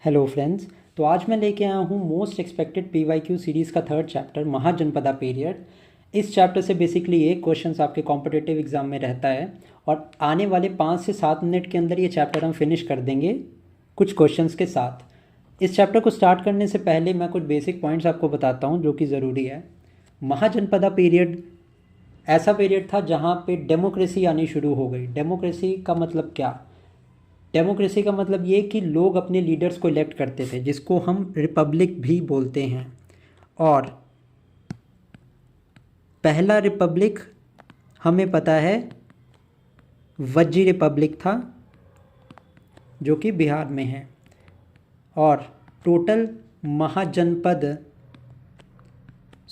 Hello friends. तो आज मैं लेके आया हूँ मोस्ट एक्सपेक्टेड पीवाईक्यू सीरीज़ का थर्ड चैप्टर महाजनपदा पीरियड। इस चैप्टर से बेसिकली एक क्वेश्चन आपके कॉम्पिटिटिव एग्जाम में रहता है और आने वाले 5 से 7 मिनट के अंदर ये चैप्टर हम फिनिश कर देंगे कुछ क्वेश्चंस के साथ। इस चैप्टर को स्टार्ट करने से पहले मैं कुछ बेसिक पॉइंट्स आपको बताता हूँ जो कि ज़रूरी है। महाजनपदा पीरियड ऐसा पीरियड था जहाँ पे डेमोक्रेसी आनी शुरू हो गई। डेमोक्रेसी का मतलब क्या? डेमोक्रेसी का मतलब ये कि लोग अपने लीडर्स को इलेक्ट करते थे, जिसको हम रिपब्लिक भी बोलते हैं। और पहला रिपब्लिक हमें पता है वज्जी रिपब्लिक था जो कि बिहार में है। और टोटल महाजनपद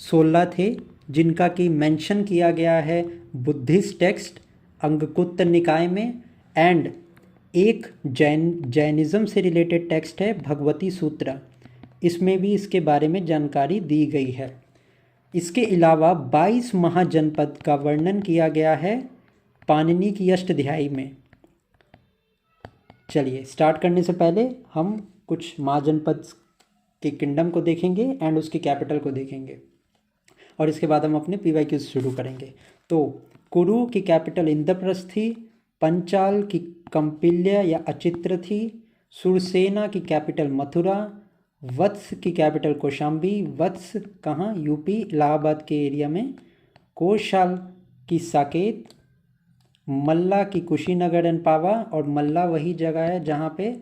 16 थे जिनका कि मेंशन किया गया है बुद्धिस्ट टेक्स्ट अंगकुत्र निकाय में। एंड एक जैनिज़्म से रिलेटेड टेक्स्ट है भगवती सूत्र, इसमें भी इसके बारे में जानकारी दी गई है। इसके अलावा 22 महाजनपद का वर्णन किया गया है पाणिनि की अष्टाध्यायी में। चलिए स्टार्ट करने से पहले हम कुछ महाजनपद के किंगडम को देखेंगे एंड उसकी कैपिटल को देखेंगे और इसके बाद हम अपने पीवाईक्यू शुरू करेंगे। तो कुरु की कैपिटल इंद्रप्रस्थ थी, पंचाल की कंपिल्य या अचित्र थी, सुरसेना की कैपिटल मथुरा, वत्स की कैपिटल कौशाम्बी। वत्स कहाँ? यूपी इलाहाबाद के एरिया में। कोशाल की साकेत, मल्ला की कुशीनगर एंड पावा। और मल्ला वही जगह है जहाँ पे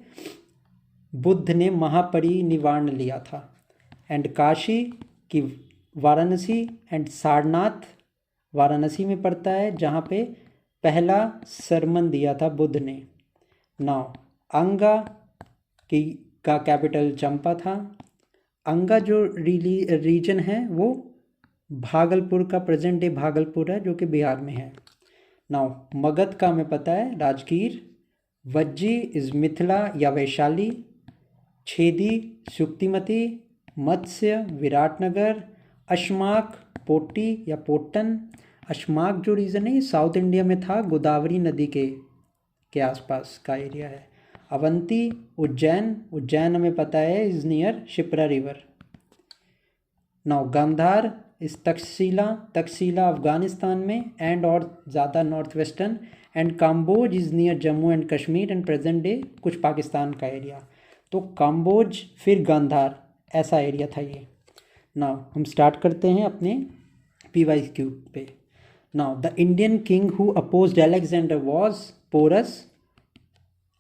बुद्ध ने महापरिनिर्वाण लिया था। एंड काशी की वाराणसी एंड सारनाथ वाराणसी में पड़ता है जहाँ पे पहला सरमन दिया था बुद्ध ने। नाउ अंगा का कैपिटल चंपा था। अंगा जो रीजन है वो भागलपुर का प्रेजेंट डे भागलपुर है जो कि बिहार में है। नाउ मगध का हमें पता है राजगीर। वज्जी इज मिथिला या वैशाली। छेदी शुक्तिमती। मत्स्य विराटनगर। अश्माक पोटी या पोटन। अश्माक जो रीजन है ये साउथ इंडिया में था, गोदावरी नदी के आसपास का एरिया है। अवंती उज्जैन हमें पता है is near Shipra river. Now Gandhar is Taxila Afghanistan में एंड और ज़्यादा north western. And Kamboj is near Jammu and Kashmir and present day कुछ पाकिस्तान का एरिया। तो काम्बोज फिर गांधार ऐसा एरिया था ये। नाउ हम स्टार्ट करते हैं अपने पीवाईक्यू पे। Now the Indian king who opposed Alexander was Porus.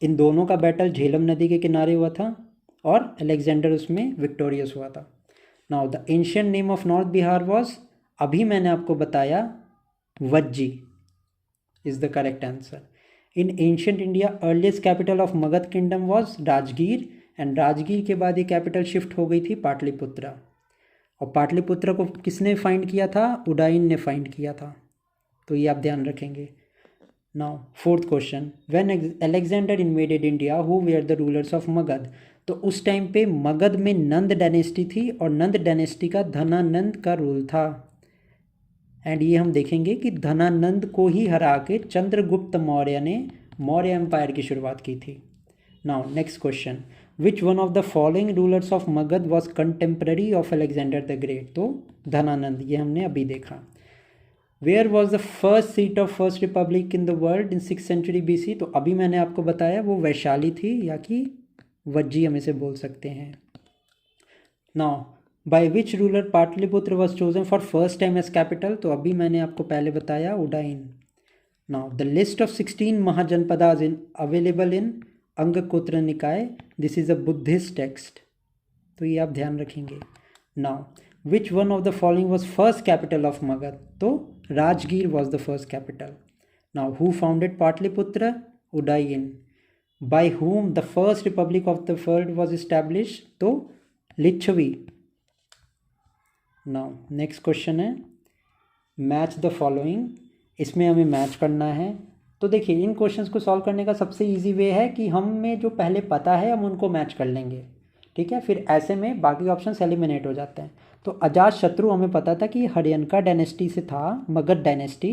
इन दोनों का बैटल झेलम नदी के किनारे हुआ था और अलेक्जेंडर उसमें विक्टोरियस हुआ था। Now the ancient name of north Bihar was, अभी मैंने आपको बताया, Vajji is the correct answer. In ancient India earliest capital of Magadh kingdom was Rajgir. And Rajgir के बाद ये कैपिटल शिफ्ट हो गई थी पाटलिपुत्रा। और पाटलिपुत्रा को किसने फाइंड किया था? उदाइन ने फाइंड किया था। तो ये आप ध्यान रखेंगे। Now fourth question, when Alexander invaded India who were the rulers of Magadh. तो उस टाइम पे मगध में नंद डायनेस्टी थी और नंद डायनेस्टी का धनानंद का रूल था। एंड ये हम देखेंगे कि धनानंद को ही हरा के चंद्रगुप्त मौर्य ने मौर्य एम्पायर की शुरुआत की थी। Now next question, which one of the following rulers of Magadh was contemporary of Alexander the great. तो धनानंद, ये हमने अभी देखा। Where was the first seat of first republic in the world in 6th century BC। तो अभी मैंने आपको बताया वो वैशाली थी या कि वज्जी हम इसे बोल सकते हैं। Now by which ruler Pataliputra was chosen for first time as capital. तो अभी मैंने आपको पहले बताया Udayin. Now the list of 16 Mahajanapadas in available in Anguttara Nikaya. This is a Buddhist text, तो ये आप ध्यान रखेंगे। Now which one of the following was first capital of Magadh. तो Rajgir was the first capital. Now who founded Pataliputra? Udayan. By whom the first republic of the world was established? तो Licchavi. Now next question है match the following. इसमें हमें match करना है। तो देखिए इन questions को सॉल्व करने का सबसे इजी वे है कि हमें जो पहले पता है हम उनको मैच कर लेंगे, ठीक है। फिर ऐसे में बाकी ऑप्शन एलिमिनेट हो जाते हैं। तो अजात शत्रु हमें पता था कि हरियनका डायनेस्टी से था, मगध डायनेस्टी।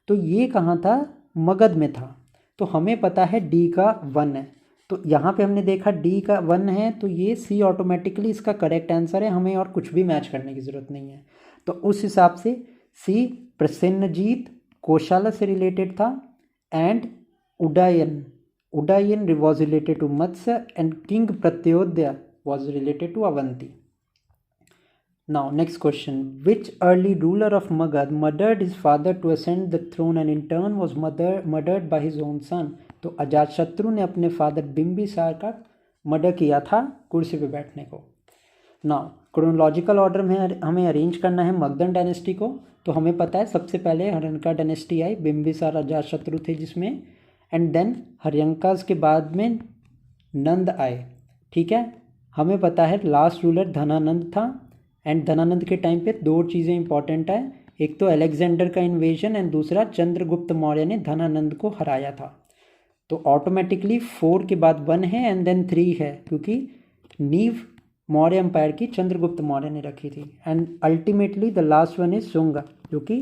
तो ये कहाँ था? मगध में था। तो हमें पता है डी का 1 है। तो यहाँ पे हमने देखा डी का 1 है, तो ये सी ऑटोमेटिकली इसका करेक्ट आंसर है, हमें और कुछ भी मैच करने की ज़रूरत नहीं है। तो उस हिसाब से सी प्रसेन्नजीत कोशाला से रिलेटेड था, and Udayan was related to Matsya, and king Pradyota was related to Avanti. Now next question, which early ruler of Magad murdered his father to ascend the throne and in turn was murdered by his own son? तो अजातशत्रु ने अपने father Bimbisara का murder किया था कुर्सी पे बैठने को। नाउ क्रोनोलॉजिकल ऑर्डर में हमें अरेंज करना है मगधन डायनेस्टी को। तो हमें पता है सबसे पहले हर्यंका डायनेस्टी आई, बिंबिसार अजातशत्रु थे जिसमें, एंड देन हर्यंकास के बाद में नंद आए। ठीक है, हमें पता है लास्ट रूलर धनानंद था, एंड धनानंद के टाइम पे 2 चीज़ें इंपॉर्टेंट है, एक तो अलेक्जेंडर का इन्वेजन एंड दूसरा चंद्रगुप्त मौर्य ने धनानंद को हराया था। तो ऑटोमेटिकली 4 के बाद 1 है एंड देन 3 है, क्योंकि नींव मौर्य एम्पायर की चंद्रगुप्त मौर्य ने रखी थी। And ultimately the last one is Shunga, जो कि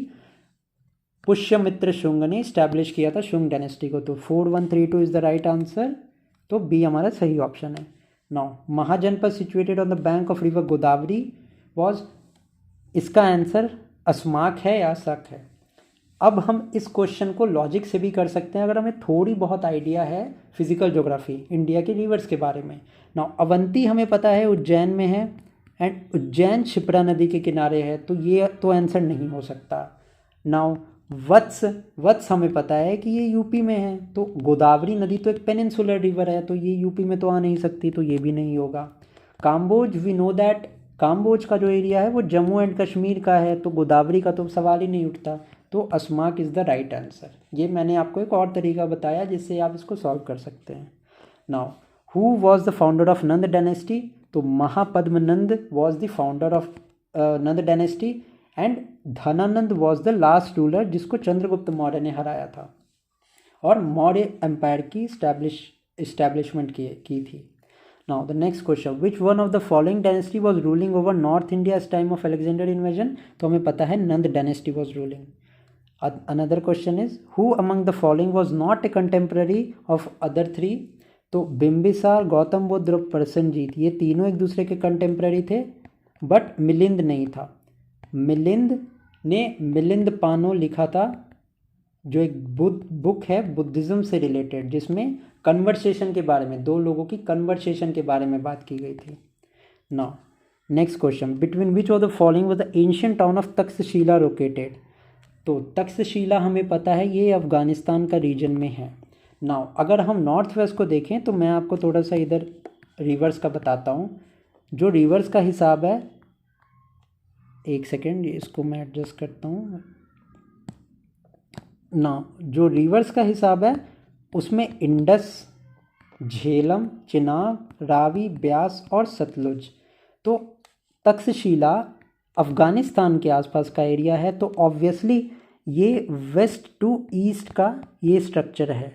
पुष्यमित्र शुंग ने इस्टेब्लिश किया था शुंग डायनेस्टी को। तो 4132 इज द राइट आंसर, तो बी हमारा सही ऑप्शन है। Now Mahajanapada situated on the bank of river Godavari was, इसका आंसर अस्माक है या शक है। अब हम इस क्वेश्चन को लॉजिक से भी कर सकते हैं अगर हमें थोड़ी बहुत आइडिया है फिजिकल ज्योग्राफी इंडिया के रिवर्स के बारे में। नाउ अवंती हमें पता है उज्जैन में है, एंड उज्जैन क्षिप्रा नदी के किनारे है, तो ये तो आंसर नहीं हो सकता। नाउ वत्स हमें पता है कि ये यूपी में है, तो गोदावरी नदी तो एक पेनिनसुलर रिवर है, तो ये यूपी में तो आ नहीं सकती, तो ये भी नहीं होगा। Kamboj, we know that Kamboj का जो एरिया है वो जम्मू एंड कश्मीर का है, तो गोदावरी का तो सवाल ही नहीं उठता, तो अस्माक इज़ द राइट आंसर। ये मैंने आपको एक और तरीका बताया जिससे आप इसको सॉल्व कर सकते हैं। Now who was the founder of Nanda dynasty? तो Mahapadmananda was the founder of Nanda dynasty, and Dhanananda was the last ruler जिसको चंद्रगुप्त मौर्य ने हराया था और मौर्य एम्पायर की इस्टेब्लिशमेंट की थी। Now the next question, which one of the following dynasty was ruling over North India as time of Alexander invasion? तो हमें पता है नंद dynasty was ruling. Another question is, who among the following was not a contemporary of other three? तो बिंबिसार, गौतम बुद्ध और प्रसेनजीत, ये तीनों एक दूसरे के कंटेम्प्रेरी थे, बट मिलिंद नहीं था। मिलिंद ने मिलिंद पानो लिखा था, जो एक बुक है बुद्धिज़्म से रिलेटेड, जिसमें कन्वर्सेशन के बारे में, 2 लोगों की कन्वर्सेशन के बारे में बात की गई थी। Now next question, between which of the following was the ancient town of Takshashila located? तो तक्षशिला हमें पता है ये अफगानिस्तान का रीजन में है। नाउ अगर हम नॉर्थ वेस्ट को देखें तो मैं आपको थोड़ा सा इधर रिवर्स का बताता हूँ। जो रिवर्स का हिसाब है, एक सेकेंड इसको मैं एडजस्ट करता हूँ ना, जो रिवर्स का हिसाब है उसमें इंडस, झेलम, चिनाब, रावी, ब्यास और सतलुज। तो तक्षशिला अफ़गानिस्तान के आसपास का एरिया है, तो ऑब्वियसली ये वेस्ट टू ईस्ट का ये स्ट्रक्चर है,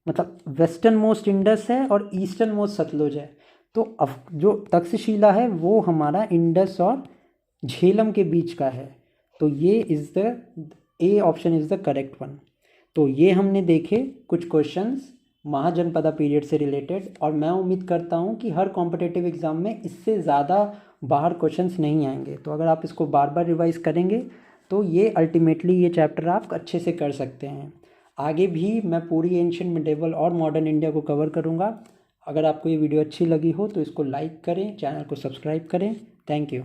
मतलब वेस्टर्न मोस्ट इंडस है और ईस्टर्न मोस्ट सतलुज है। तो जो तक्षशिला है वो हमारा इंडस और झेलम के बीच का है, तो ये is the A option is the correct one. तो ये हमने देखे कुछ क्वेश्चंस महाजनपदा पीरियड से रिलेटेड, और मैं उम्मीद करता हूँ कि हर कॉम्पिटिटिव एग्ज़ाम में इससे ज़्यादा बाहर क्वेश्चंस नहीं आएंगे। तो अगर आप इसको बार बार रिवाइज करेंगे तो ये अल्टीमेटली ये चैप्टर आप अच्छे से कर सकते हैं। आगे भी मैं पूरी एंशिएंट मिडेवल और मॉडर्न इंडिया को कवर करूँगा। अगर आपको ये वीडियो अच्छी लगी हो तो इसको लाइक करें, चैनल को सब्सक्राइब करें। Thank you.